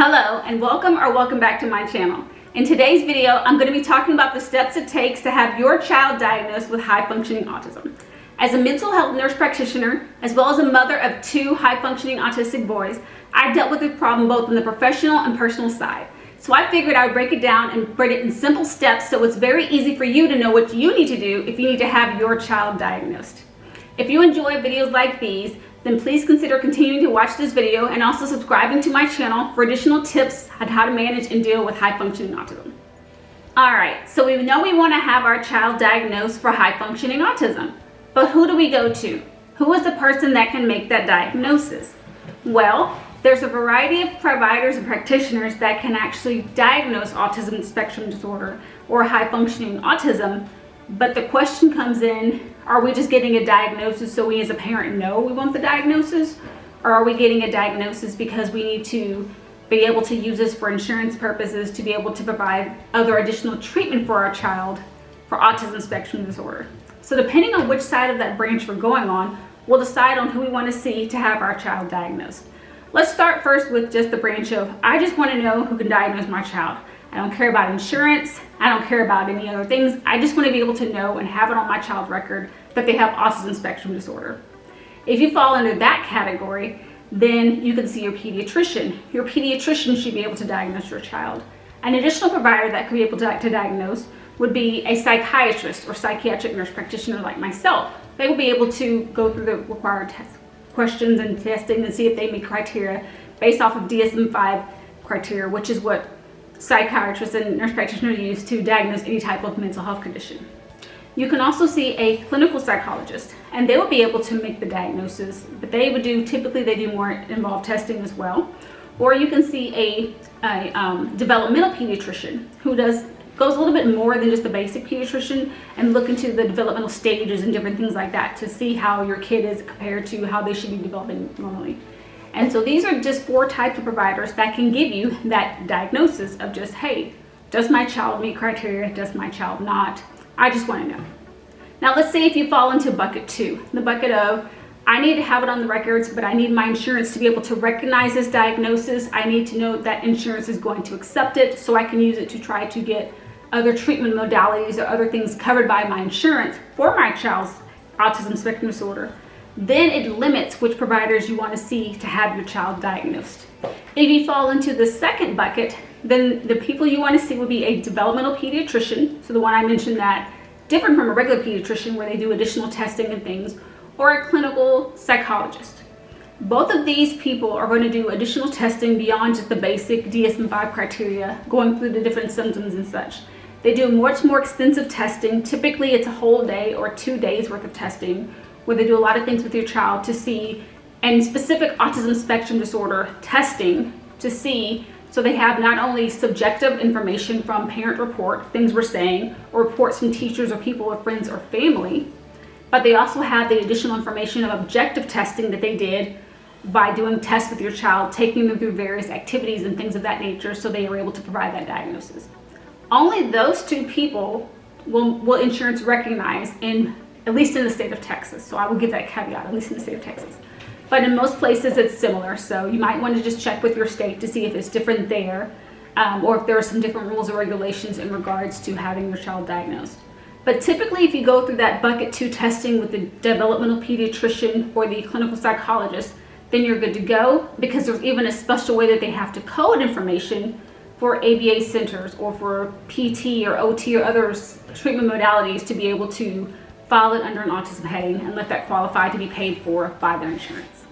Hello and welcome back to my channel. In today's video, I'm going to be talking about the steps it takes to have your child diagnosed with high-functioning autism. As a mental health nurse practitioner, as well as a mother of 2 high-functioning autistic boys, I dealt with this problem both on the professional and personal side. So I figured I would break it down and put it in simple steps so it's very easy for you to know what you need to do if you need to have your child diagnosed. If you enjoy videos like these, then please consider continuing to watch this video and also subscribing to my channel for additional tips on how to manage and deal with high-functioning autism. Alright, so we know we want to have our child diagnosed for high-functioning autism, but who do we go to? Who is the person that can make that diagnosis? Well, there's a variety of providers and practitioners that can actually diagnose autism spectrum disorder or high-functioning autism, but the question comes in, are we just getting a diagnosis so we as a parent know we want the diagnosis? Or are we getting a diagnosis because we need to be able to use this for insurance purposes to be able to provide other additional treatment for our child for autism spectrum disorder? So depending on which side of that branch we're going on, we'll decide on who we want to see to have our child diagnosed. Let's start first with just the branch of, I just want to know who can diagnose my child. I don't care about insurance. I don't care about any other things. I just want to be able to know and have it on my child's record that they have autism spectrum disorder. If you fall under that category, then you can see your pediatrician. Your pediatrician should be able to diagnose your child. An additional provider that could be able to diagnose would be a psychiatrist or psychiatric nurse practitioner like myself. They will be able to go through the required questions and testing and see if they meet criteria based off of DSM-5 criteria, which is what psychiatrists and nurse practitioners use to diagnose any type of mental health condition. You can also see a clinical psychologist, and they will be able to make the diagnosis, but typically they do more involved testing as well. Or you can see a developmental pediatrician who goes a little bit more than just a basic pediatrician and look into the developmental stages and different things like that to see how your kid is compared to how they should be developing normally. And so these are just 4 types of providers that can give you that diagnosis of just, hey, does my child meet criteria? Does my child not? I just want to know. Now let's say if you fall into bucket 2, the bucket of, I need to have it on the records, but I need my insurance to be able to recognize this diagnosis. I need to know that insurance is going to accept it so I can use it to try to get other treatment modalities or other things covered by my insurance for my child's autism spectrum disorder. Then it limits which providers you want to see to have your child diagnosed. If you fall into the second bucket, then the people you want to see would be a developmental pediatrician, so the one I mentioned that different from a regular pediatrician where they do additional testing and things, or a clinical psychologist. Both of these people are going to do additional testing beyond just the basic DSM-5 criteria, going through the different symptoms and such. They do much more extensive testing. Typically it's a whole day or 2 days worth of testing, where they do a lot of things with your child to see, and specific autism spectrum disorder testing to see, so they have not only subjective information from parent report, things we're saying, or reports from teachers or people or friends or family, but they also have the additional information of objective testing that they did by doing tests with your child, taking them through various activities and things of that nature, so they are able to provide that diagnosis. Only those 2 people will insurance recognize at least in the state of Texas. So I will give that caveat, at least in the state of Texas. But in most places it's similar. So you might want to just check with your state to see if it's different there, or if there are some different rules or regulations in regards to having your child diagnosed. But typically if you go through that bucket 2 testing with the developmental pediatrician or the clinical psychologist, then you're good to go, because there's even a special way that they have to code information for ABA centers or for PT or OT or other treatment modalities to be able to file it under an autism heading and let that qualify to be paid for by their insurance.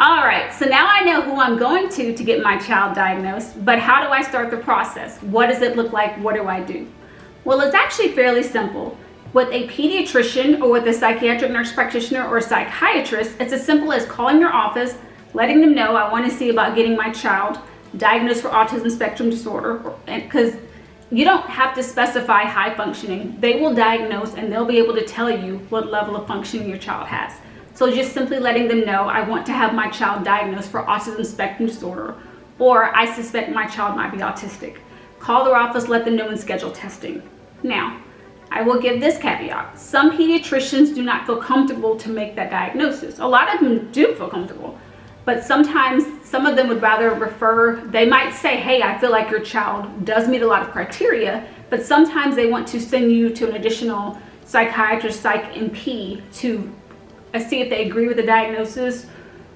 Alright, so now I know who I'm going to get my child diagnosed, but how do I start the process? What does it look like? What do I do? Well, it's actually fairly simple. With a pediatrician or with a psychiatric nurse practitioner or a psychiatrist, it's as simple as calling your office, letting them know I want to see about getting my child diagnosed for autism spectrum disorder, because you don't have to specify high functioning. They will diagnose and they'll be able to tell you what level of functioning your child has. So just simply letting them know, I want to have my child diagnosed for autism spectrum disorder, or I suspect my child might be autistic. Call their office, let them know, and schedule testing. Now, I will give this caveat. Some pediatricians do not feel comfortable to make that diagnosis. A lot of them do feel comfortable, But sometimes some of them would rather refer, they might say, hey, I feel like your child does meet a lot of criteria, but sometimes they want to send you to an additional psychiatrist, psych NP, to see if they agree with the diagnosis,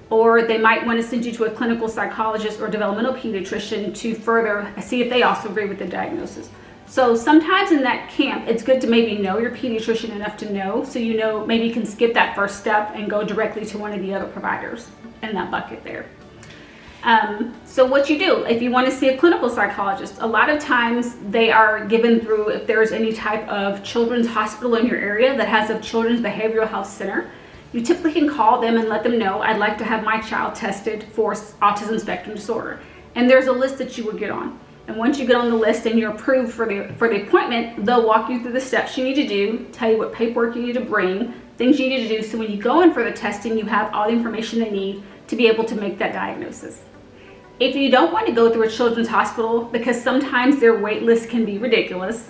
or they might want to send you to a clinical psychologist or developmental pediatrician to further see if they also agree with the diagnosis. So sometimes in that camp, it's good to maybe know your pediatrician enough to know, so you know maybe you can skip that first step and go directly to one of the other providers in that bucket there. So what you do, if you want to see a clinical psychologist, a lot of times they are given through, if there's any type of children's hospital in your area that has a children's behavioral health center, you typically can call them and let them know, I'd like to have my child tested for autism spectrum disorder. And there's a list that you would get on. And once you get on the list and you're approved for the appointment, they'll walk you through the steps you need to do, tell you what paperwork you need to bring, things you need to do, so when you go in for the testing, you have all the information they need to be able to make that diagnosis. If you don't want to go through a children's hospital, because sometimes their wait list can be ridiculous,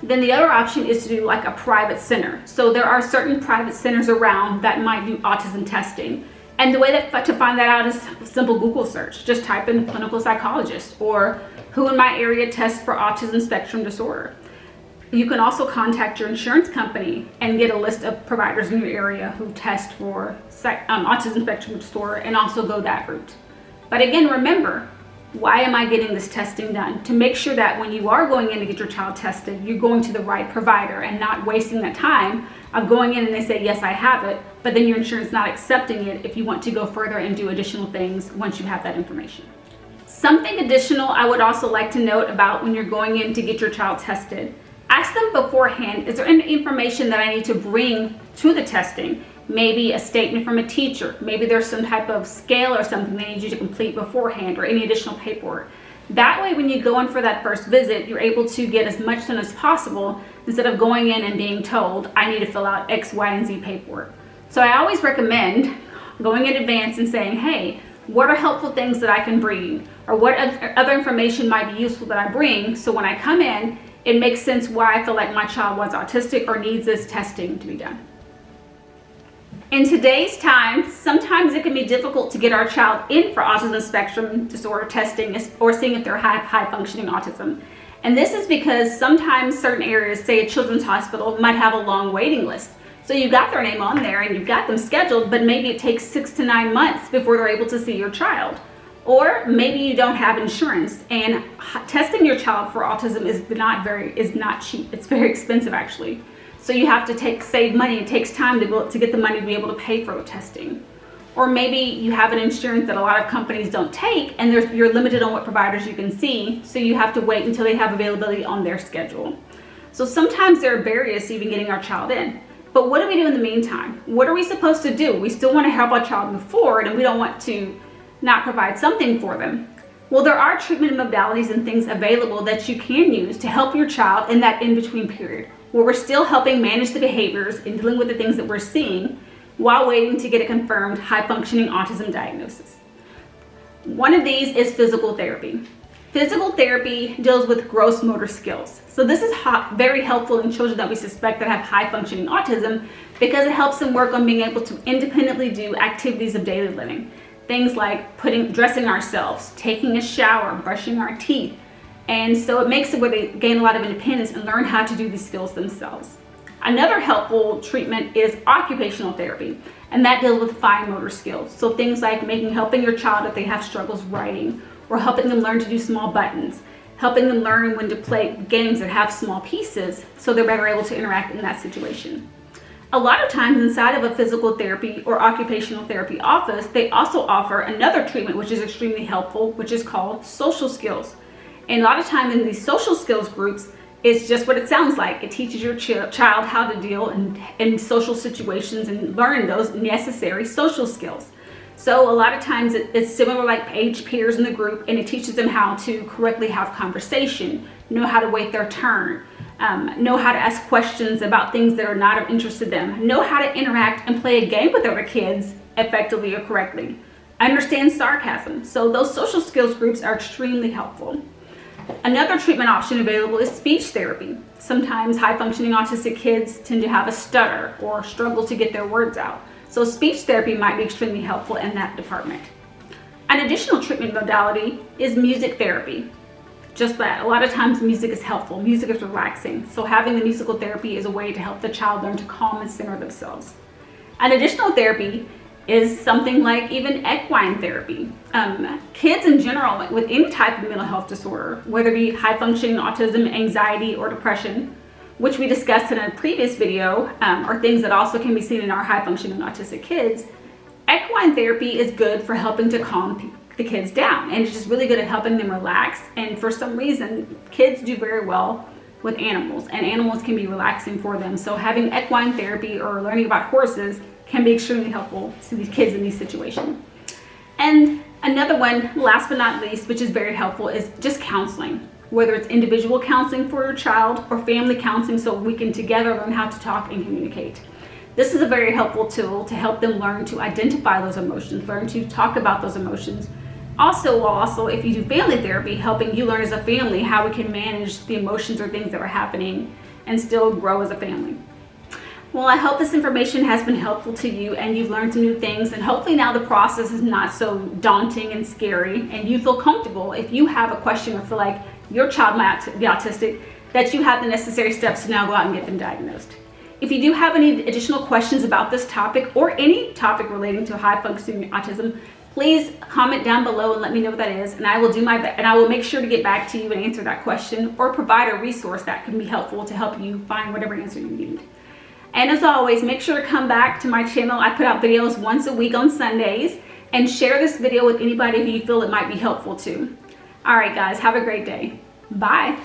then the other option is to do like a private center. So there are certain private centers around that might do autism testing. And the way to find that out is a simple Google search. Just type in clinical psychologist or who in my area tests for autism spectrum disorder. You can also contact your insurance company and get a list of providers in your area who test for autism spectrum disorder, and also go that route. But again, remember, why am I getting this testing done? To make sure that when you are going in to get your child tested, you're going to the right provider and not wasting that time of going in and they say, yes, I have it, but then your insurance not accepting it if you want to go further and do additional things once you have that information. Something additional I would also like to note about when you're going in to get your child tested, ask them beforehand, is there any information that I need to bring to the testing? Maybe a statement from a teacher, maybe there's some type of scale or something they need you to complete beforehand, or any additional paperwork. That way, when you go in for that first visit, you're able to get as much done as possible instead of going in and being told, I need to fill out X, Y, and Z paperwork. So I always recommend going in advance and saying, hey, what are helpful things that I can bring? Or what other information might be useful that I bring, so when I come in, it makes sense why I feel like my child was autistic or needs this testing to be done. In today's time, sometimes it can be difficult to get our child in for autism spectrum disorder testing or seeing if they're high functioning autism. And this is because sometimes certain areas, say a children's hospital, might have a long waiting list. So you've got their name on there and you've got them scheduled, but maybe it takes 6 to 9 months before they're able to see your child. Or maybe you don't have insurance, and testing your child for autism is not cheap. It's very expensive, actually. So you have to save money. It takes time to get the money to be able to pay for the testing. Or maybe you have an insurance that a lot of companies don't take, and you're limited on what providers you can see, so you have to wait until they have availability on their schedule. So sometimes there are barriers to even getting our child in. But what do we do in the meantime? What are we supposed to do? We still want to help our child move forward, and we don't want to not provide something for them. Well, there are treatment modalities and things available that you can use to help your child in that in-between period, where we're still helping manage the behaviors and dealing with the things that we're seeing while waiting to get a confirmed high-functioning autism diagnosis. One of these is physical therapy. Physical therapy deals with gross motor skills. So this is very helpful in children that we suspect that have high-functioning autism, because it helps them work on being able to independently do activities of daily living. Things like dressing ourselves, taking a shower, brushing our teeth. And so it makes it where they gain a lot of independence and learn how to do these skills themselves. Another helpful treatment is occupational therapy, and that deals with fine motor skills. So things like helping your child if they have struggles writing, or helping them learn to do small buttons, helping them learn when to play games that have small pieces so they're better able to interact in that situation. A lot of times inside of a physical therapy or occupational therapy office, they also offer another treatment which is extremely helpful, which is called social skills. And a lot of times in these social skills groups, it's just what it sounds like. It teaches your child how to deal in social situations and learn those necessary social skills. So a lot of times it's similar like age peers in the group, and it teaches them how to correctly have conversation, know how to wait their turn, know how to ask questions about things that are not of interest to them, know how to interact and play a game with other kids effectively or correctly, understand sarcasm. So those social skills groups are extremely helpful. Another treatment option available is speech therapy. Sometimes high-functioning autistic kids tend to have a stutter or struggle to get their words out. So speech therapy might be extremely helpful in that department. An additional treatment modality is music therapy. Just that, a lot of times music is helpful, music is relaxing, so having the musical therapy is a way to help the child learn to calm and center themselves. An additional therapy is something like even equine therapy. Kids in general with any type of mental health disorder, whether it be high functioning autism, anxiety, or depression, which we discussed in a previous video, are things that also can be seen in our high functioning autistic kids. Equine therapy is good for helping to calm the kids down, and it's just really good at helping them relax. And for some reason, kids do very well with animals, and animals can be relaxing for them. So having equine therapy or learning about horses can be extremely helpful to these kids in these situations. And another one, last but not least, which is very helpful, is just counseling. Whether it's individual counseling for your child or family counseling, so we can together learn how to talk and communicate. This is a very helpful tool to help them learn to identify those emotions, learn to talk about those emotions. Also, if you do family therapy, helping you learn as a family how we can manage the emotions or things that are happening and still grow as a family. Well, I hope this information has been helpful to you and you've learned some new things, and hopefully now the process is not so daunting and scary and you feel comfortable if you have a question or feel like your child might be autistic, that you have the necessary steps to now go out and get them diagnosed. If you do have any additional questions about this topic or any topic relating to high functioning autism, please comment down below and let me know what that is, and I will do my best, and I will make sure to get back to you and answer that question or provide a resource that can be helpful to help you find whatever answer you need. And as always, make sure to come back to my channel. I put out videos once a week on Sundays, and share this video with anybody who you feel it might be helpful to. All right, guys, have a great day. Bye.